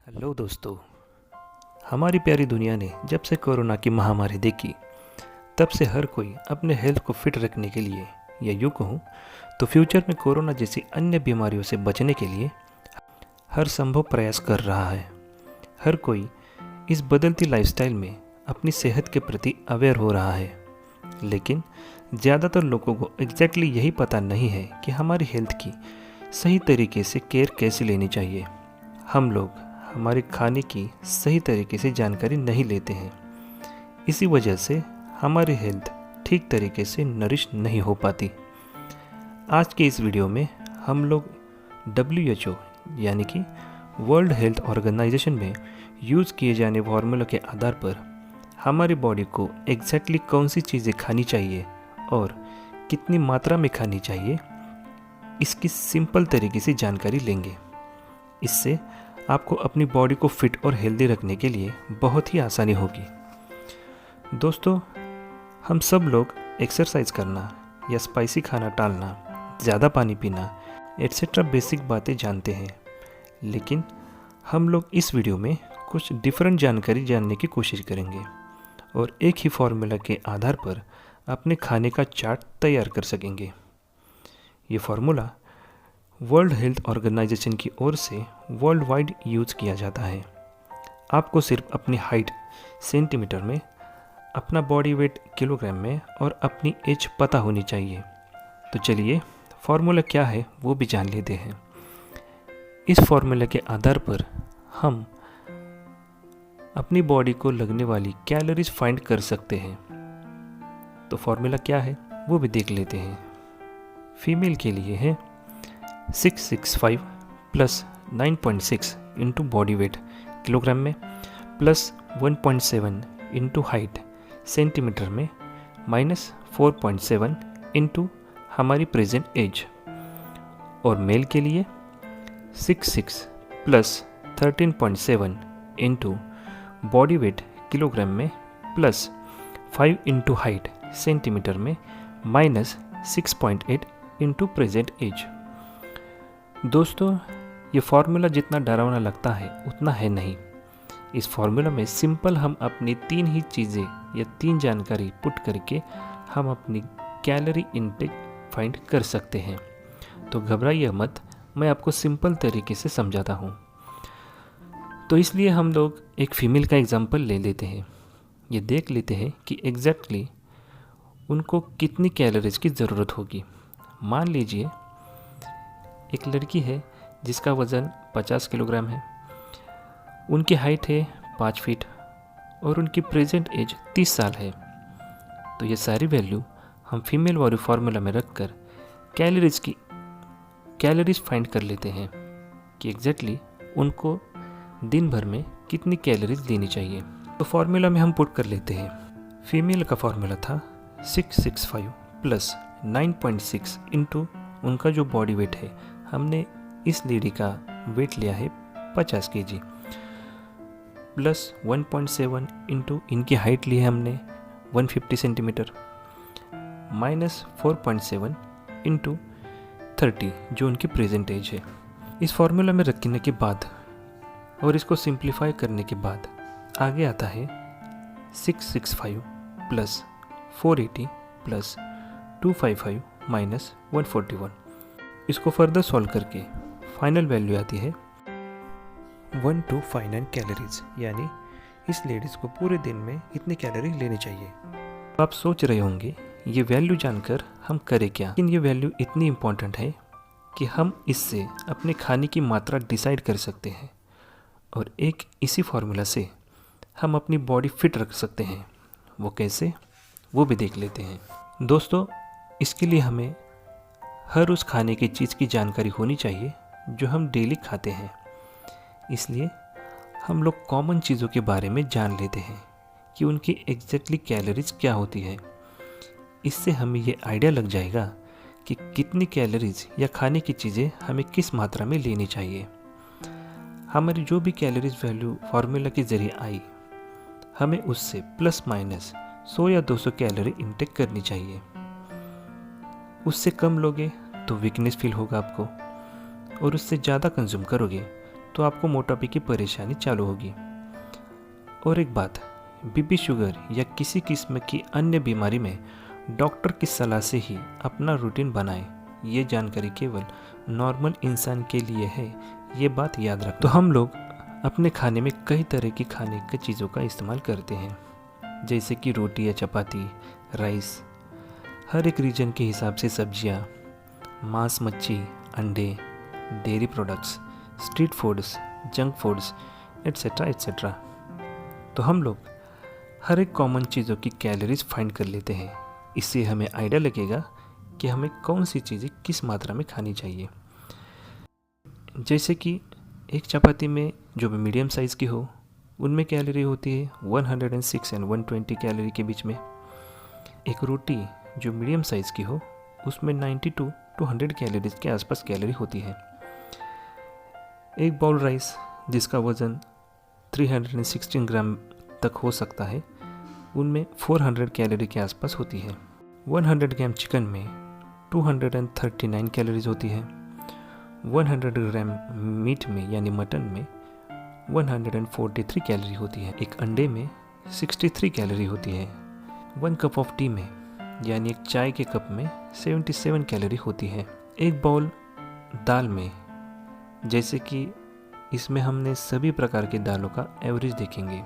Hello दोस्तों। हमारी प्यारी दुनिया ने जब से कोरोना की महामारी देखी तब से हर कोई अपने हेल्थ को फिट रखने के लिए या यूँ कहूँ तो फ्यूचर में कोरोना जैसी अन्य बीमारियों से बचने के लिए हर संभव प्रयास कर रहा है। हर कोई इस बदलती लाइफस्टाइल में अपनी सेहत के प्रति अवेयर हो रहा है, लेकिन ज़्यादातर लोगों को एग्जैक्टली यही पता नहीं है कि हमारी हेल्थ की सही तरीके से केयर कैसे लेनी चाहिए। हम लोग हमारे खाने की सही तरीके से जानकारी नहीं लेते हैं, इसी वजह से हमारी हेल्थ ठीक तरीके से नरिश नहीं हो पाती। आज के इस वीडियो में हम लोग WHO यानी कि वर्ल्ड हेल्थ ऑर्गेनाइजेशन में यूज़ किए जाने फार्मूला के आधार पर हमारी बॉडी को एग्जैक्टली कौन सी चीज़ें खानी चाहिए और कितनी मात्रा में खानी चाहिए, इसकी सिंपल तरीके से जानकारी लेंगे। इससे आपको अपनी बॉडी को फिट और हेल्दी रखने के लिए बहुत ही आसानी होगी। दोस्तों, हम सब लोग एक्सरसाइज करना या स्पाइसी खाना टालना, ज़्यादा पानी पीना एट्सेट्रा बेसिक बातें जानते हैं, लेकिन हम लोग इस वीडियो में कुछ डिफरेंट जानकारी जानने की कोशिश करेंगे और एक ही फार्मूला के आधार पर अपने खाने का चार्ट तैयार कर सकेंगे। ये फार्मूला वर्ल्ड हेल्थ ऑर्गेनाइजेशन की ओर से वर्ल्ड वाइड यूज़ किया जाता है। आपको सिर्फ अपनी हाइट सेंटीमीटर में, अपना बॉडी वेट किलोग्राम में और अपनी एज पता होनी चाहिए। तो चलिए फार्मूला क्या है वो भी जान लेते हैं। इस फार्मूला के आधार पर हम अपनी बॉडी को लगने वाली कैलोरीज फाइंड कर सकते हैं। तो फार्मूला क्या है वो भी देख लेते हैं। फीमेल के लिए है 665 plus 9.6 into body weight kilogram में प्लस 1.7 इंटू हाइट सेंटीमीटर में माइनस 4.7 इंटू हमारी प्रेजेंट एज। और मेल के लिए 66 plus 13.7 into body weight kilogram में प्लस 5 इंटू हाइट सेंटीमीटर में माइनस 6.8 इंटू प्रेजेंट एज। दोस्तों, ये फार्मूला जितना डरावना लगता है उतना है नहीं। इस फार्मूला में सिंपल हम अपनी तीन ही चीज़ें या तीन जानकारी पुट करके हम अपनी कैलोरी इनटेक फाइंड कर सकते हैं। तो घबराइए मत, मैं आपको सिंपल तरीके से समझाता हूँ। तो इसलिए हम लोग एक फ़ीमेल का एग्जांपल ले लेते हैं। ये देख लेते हैं कि एग्जैक्टली उनको कितनी कैलोरीज की ज़रूरत होगी। मान लीजिए एक लड़की है जिसका वज़न 50 किलोग्राम है, उनकी हाइट है 5 फीट और उनकी प्रेजेंट एज 30 साल है। तो ये सारी वैल्यू हम फीमेल वाली फार्मूला में रखकर कैलोरीज फाइंड कर लेते हैं कि एग्जैक्टली उनको दिन भर में कितनी कैलोरीज लेनी चाहिए। तो फार्मूला में हम पुट कर लेते हैं। फीमेल का फार्मूला था 665 प्लस 9.6 इंटू उनका जो बॉडी वेट है, हमने इस लेडी का वेट लिया है 50 kg प्लस 1.7 इंटू इनकी हाइट ली है हमने 150 सेंटीमीटर माइनस 4.7 इंटू 30 जो उनकी प्रेजेंट एज है। इस फार्मूला में रखने के बाद और इसको सिंप्लीफाई करने के बाद आगे आता है 665 प्लस 480 प्लस 255 माइनस 141। इसको फर्दर सॉल्व करके फाइनल वैल्यू आती है 1259 कैलोरीज, यानी इस लेडीज़ को पूरे दिन में इतनी कैलोरी लेनी चाहिए। आप सोच रहे होंगे ये वैल्यू जानकर हम करें क्या, लेकिन ये वैल्यू इतनी इम्पॉर्टेंट है कि हम इससे अपने खाने की मात्रा डिसाइड कर सकते हैं और एक इसी फार्मूला से हम अपनी बॉडी फिट रख सकते हैं। वो कैसे, वो भी देख लेते हैं। दोस्तों, इसके लिए हमें हर उस खाने की चीज़ की जानकारी होनी चाहिए जो हम डेली खाते हैं। इसलिए हम लोग कॉमन चीज़ों के बारे में जान लेते हैं कि उनकी एग्जैक्टली कैलोरीज क्या होती है। इससे हमें ये आइडिया लग जाएगा कि कितनी कैलोरीज या खाने की चीज़ें हमें किस मात्रा में लेनी चाहिए। हमारी जो भी कैलोरीज वैल्यू फार्मूला के ज़रिए आई, हमें उससे प्लस माइनस 100 या 200 कैलोरी इंटेक करनी चाहिए। उससे कम लोगे तो वीकनेस फील होगा आपको, और उससे ज़्यादा कंज्यूम करोगे तो आपको मोटापे की परेशानी चालू होगी। और एक बात, बीपी, शुगर या किसी किस्म की अन्य बीमारी में डॉक्टर की सलाह से ही अपना रूटीन बनाएं। ये जानकारी केवल नॉर्मल इंसान के लिए है, ये बात याद रखें। तो हम लोग अपने खाने में कई तरह की खाने की चीज़ों का इस्तेमाल करते हैं, जैसे कि रोटी या चपाती, राइस, हर एक रीजन के हिसाब से सब्जियां, मांस, मच्छी, अंडे, dairy products, street foods, junk foods, etcetera etcetera. तो हम लोग हर एक कॉमन चीज़ों की कैलोरीज फाइंड कर लेते हैं। इससे हमें आइडिया लगेगा कि हमें कौन सी चीज़ें किस मात्रा में खानी चाहिए। जैसे कि एक चपाती में जो भी मीडियम साइज़ की हो, उनमें कैलोरी होती है 106 एंड 120 कैलोरी के बीच में। एक रोटी जो मीडियम साइज़ की हो, उसमें 92 टू 100 कैलोरीज के आसपास कैलोरी होती है। एक बाउल राइस जिसका वज़न 316 ग्राम तक हो सकता है, उनमें 400 कैलोरी के आसपास होती है। 100 ग्राम चिकन में 239 कैलोरीज होती है। 100 ग्राम मीट में यानी मटन में 143 कैलोरी होती है। एक अंडे में 63 कैलोरी होती है। 1 कप ऑफ टी में यानी एक चाय के कप में 77 कैलोरी होती है। एक बाउल दाल में, जैसे कि इसमें हमने सभी प्रकार की दालों का एवरेज देखेंगे,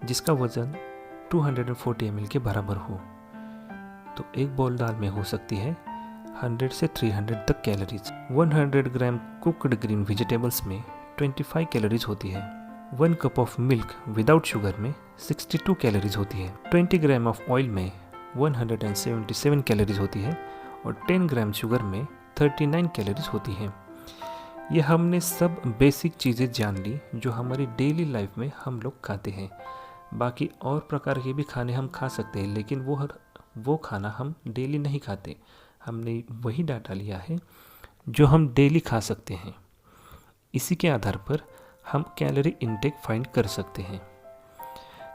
जिसका वज़न 240 ml के बराबर हो, तो एक बाउल दाल में हो सकती है 100 से 300 तक कैलोरीज। 100 ग्राम कुक्ड ग्रीन वेजिटेबल्स में 25 कैलोरीज होती है। 1 cup of milk without sugar में 62 कैलोरीज होती है। 20 ग्राम ऑफ ऑयल में 177 कैलोरीज होती है और 10 ग्राम शुगर में 39 कैलोरीज होती है। ये हमने सब बेसिक चीज़ें जान ली जो हमारी डेली लाइफ में हम लोग खाते हैं। बाकी और प्रकार के भी खाने हम खा सकते हैं, लेकिन वो खाना हम डेली नहीं खाते। हमने वही डाटा लिया है जो हम डेली खा सकते हैं। इसी के आधार पर हम कैलोरी इनटेक फाइंड कर सकते हैं।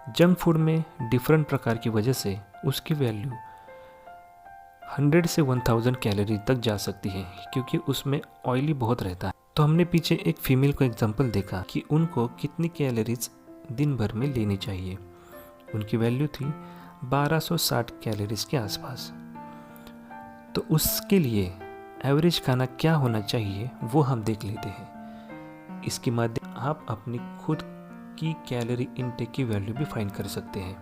जंक फूड में डिफरेंट प्रकार की वजह से उसकी वैल्यू 100 से 1000 कैलोरी तक जा सकती है, क्योंकि उसमें ऑयली बहुत रहता है। तो हमने पीछे एक फीमेल को एग्जांपल देखा कि उनको कितनी कैलोरीज दिन भर में लेनी चाहिए। उनकी वैल्यू थी 1260 कैलोरीज के आसपास। तो उसके लिए एवरेज खाना क्या होना चाहिए वो हम देख लेते हैं। इसके माध्यम आप अपनी खुद की कैलोरी इनटेक की वैल्यू भी फाइंड कर सकते हैं।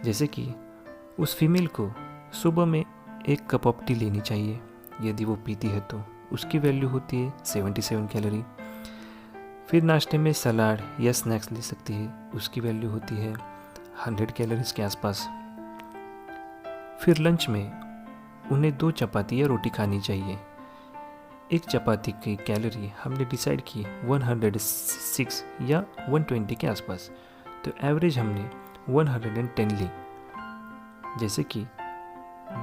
जैसे कि उस फीमेल को सुबह में 1 कप ऑफ टी लेनी चाहिए, यदि वो पीती है तो उसकी वैल्यू होती है 77 कैलोरी। फिर नाश्ते में सलाद या स्नैक्स ले सकती है, उसकी वैल्यू होती है 100 कैलोरीज के आसपास। फिर लंच में उन्हें 2 चपाती या रोटी खानी चाहिए। एक चपाती की कैलोरी हमने डिसाइड की 106 या 120 के आसपास, तो एवरेज हमने 110 ली। जैसे कि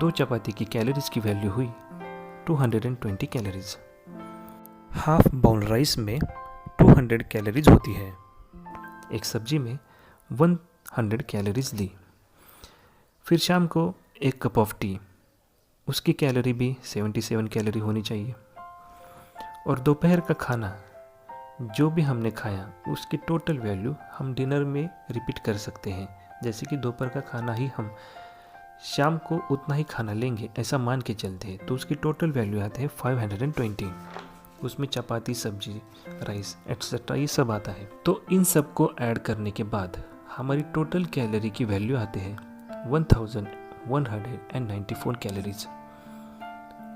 2 चपाती की कैलोरीज की वैल्यू हुई 220 कैलोरीज। हाफ बाउल राइस में 200 कैलोरीज होती है। एक सब्जी में 100 कैलोरीज ली। फिर शाम को 1 कप ऑफ टी, उसकी कैलोरी भी 77 कैलोरी होनी चाहिए। और दोपहर का खाना जो भी हमने खाया उसकी टोटल वैल्यू हम डिनर में रिपीट कर सकते हैं। जैसे कि दोपहर का खाना ही हम शाम को उतना ही खाना लेंगे ऐसा मान के चलते हैं, तो उसकी टोटल वैल्यू आते हैं 520। उसमें चपाती, सब्जी, राइस एट्सेट्रा ये सब आता है। तो इन सब को ऐड करने के बाद हमारी टोटल कैलोरी की वैल्यू आते हैं 1194 कैलोरीज।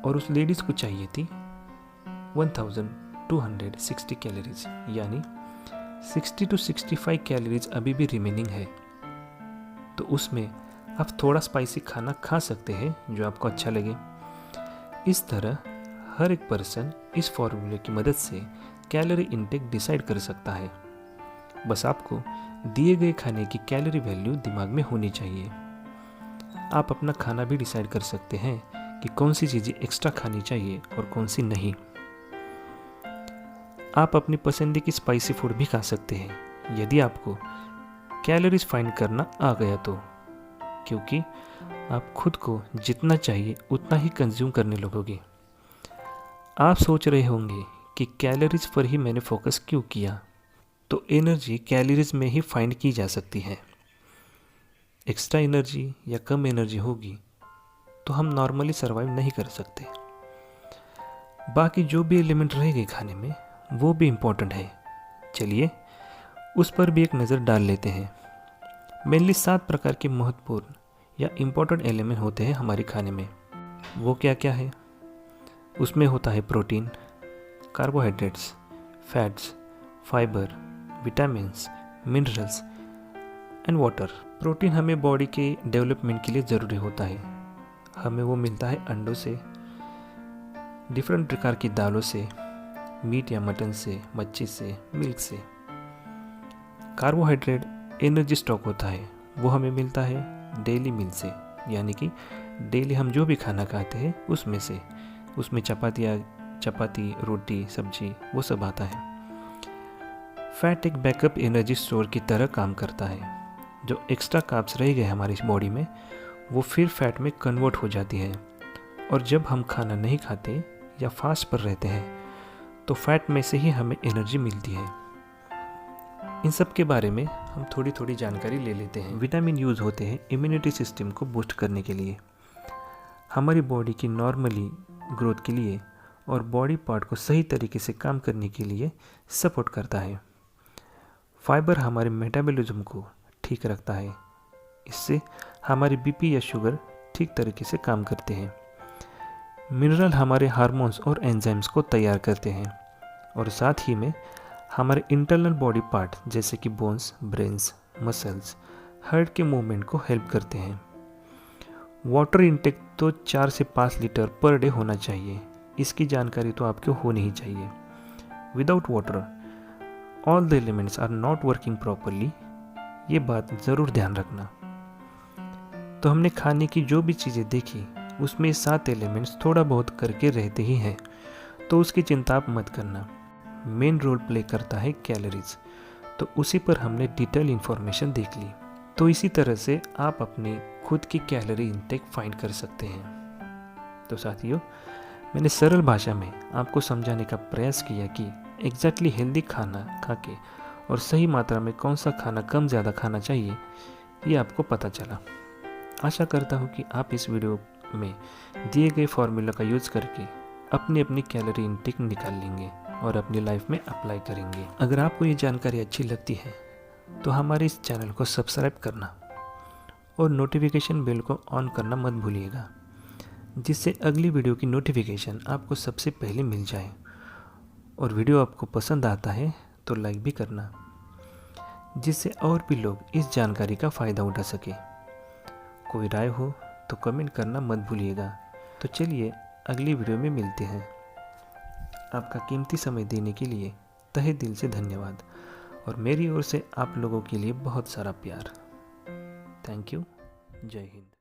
और उस लेडीज़ को चाहिए थी 1260 कैलोरीज, यानी 60 to 65 कैलोरीज अभी भी रिमेनिंग है। तो उसमें आप थोड़ा स्पाइसी खाना खा सकते हैं जो आपको अच्छा लगे। इस तरह हर एक पर्सन इस फॉर्मूले की मदद से कैलोरी इनटेक डिसाइड कर सकता है। बस आपको दिए गए खाने की कैलोरी वैल्यू दिमाग में होनी चाहिए। आप अपना खाना भी डिसाइड कर सकते हैं कि कौन सी चीज़ें एक्स्ट्रा खानी चाहिए और कौन सी नहीं। आप अपनी पसंद की स्पाइसी फूड भी खा सकते हैं यदि आपको कैलोरीज फाइंड करना आ गया तो, क्योंकि आप खुद को जितना चाहिए उतना ही कंज्यूम करने लगोगे। आप सोच रहे होंगे कि कैलोरीज पर ही मैंने फोकस क्यों किया। तो एनर्जी कैलोरीज में ही फाइंड की जा सकती है। एक्स्ट्रा एनर्जी या कम एनर्जी होगी तो हम नॉर्मली सर्वाइव नहीं कर सकते। बाकी जो भी एलिमेंट रहेंगे खाने में वो भी इम्पोर्टेंट है। चलिए उस पर भी एक नज़र डाल लेते हैं। मेनली 7 प्रकार के महत्वपूर्ण या इम्पोर्टेंट एलिमेंट होते हैं हमारे खाने में। वो क्या क्या है? उसमें होता है protein, carbohydrates, fats, fibre, vitamins, minerals and water. Protein हमें बॉडी के डेवलपमेंट के लिए ज़रूरी होता है। हमें वो मिलता है अंडों से, डिफरेंट प्रकार की दालों से, मीट या मटन से, मच्छी से, मिल्क से। कार्बोहाइड्रेट एनर्जी स्टॉक होता है, वो हमें मिलता है डेली मील से, यानी कि डेली हम जो भी खाना खाते हैं उसमें से। उसमें चपाती, रोटी, सब्जी वो सब आता है। फैट एक बैकअप एनर्जी स्टोर की तरह काम करता है। जो एक्स्ट्रा कार्ब्स रह गए हमारी बॉडी में वो फिर फैट में कन्वर्ट हो जाती है। और जब हम खाना नहीं खाते या फास्ट पर रहते हैं तो फैट में से ही हमें एनर्जी मिलती है। इन सब के बारे में हम थोड़ी थोड़ी जानकारी ले लेते हैं। विटामिन यूज़ होते हैं इम्यूनिटी सिस्टम को बूस्ट करने के लिए, हमारी बॉडी की नॉर्मली ग्रोथ के लिए और बॉडी पार्ट को सही तरीके से काम करने के लिए सपोर्ट करता है। फाइबर हमारे मेटाबॉलिज्म को ठीक रखता है, इससे हमारी बीपी या शुगर ठीक तरीके से काम करते हैं। मिनरल हमारे हार्मोन्स और एंजाइम्स को तैयार करते हैं और साथ ही में हमारे इंटरनल बॉडी पार्ट जैसे कि बोन्स, ब्रेन्स, मसल्स, हार्ट के मूवमेंट को हेल्प करते हैं। वाटर इंटेक तो 4 से 5 लीटर पर डे होना चाहिए, इसकी जानकारी तो आपको होनी ही चाहिए। Without water all the elements are not working properly, ये बात ज़रूर ध्यान रखना। तो हमने खाने की जो भी चीज़ें देखी उसमें 7 एलिमेंट्स थोड़ा बहुत करके रहते ही हैं, तो उसकी चिंता आप मत करना। मेन रोल प्ले करता है कैलोरीज, तो उसी पर हमने डिटेल इन्फॉर्मेशन देख ली। तो इसी तरह से आप अपनी खुद की कैलोरी इंटेक फाइंड कर सकते हैं। तो साथियों, मैंने सरल भाषा में आपको समझाने का प्रयास किया कि एग्जैक्टली हेल्दी खाना खा के और सही मात्रा में कौन सा खाना कम ज़्यादा खाना चाहिए ये आपको पता चला। आशा करता हूँ कि आप इस वीडियो में दिए गए फॉर्मूला का यूज़ करके अपनी अपनी कैलोरी इंटेक निकाल लेंगे और अपनी लाइफ में अप्लाई करेंगे। अगर आपको ये जानकारी अच्छी लगती है तो हमारे इस चैनल को सब्सक्राइब करना और नोटिफिकेशन बेल को ऑन करना मत भूलिएगा, जिससे अगली वीडियो की नोटिफिकेशन आपको सबसे पहले मिल जाए। और वीडियो आपको पसंद आता है तो लाइक भी करना, जिससे और भी लोग इस जानकारी का फ़ायदा उठा सके। कोई राय हो तो कमेंट करना मत भूलिएगा। तो चलिए अगली वीडियो में मिलते हैं। आपका कीमती समय देने के लिए तहे दिल से धन्यवाद और मेरी ओर से आप लोगों के लिए बहुत सारा प्यार। Thank you. जय हिंद।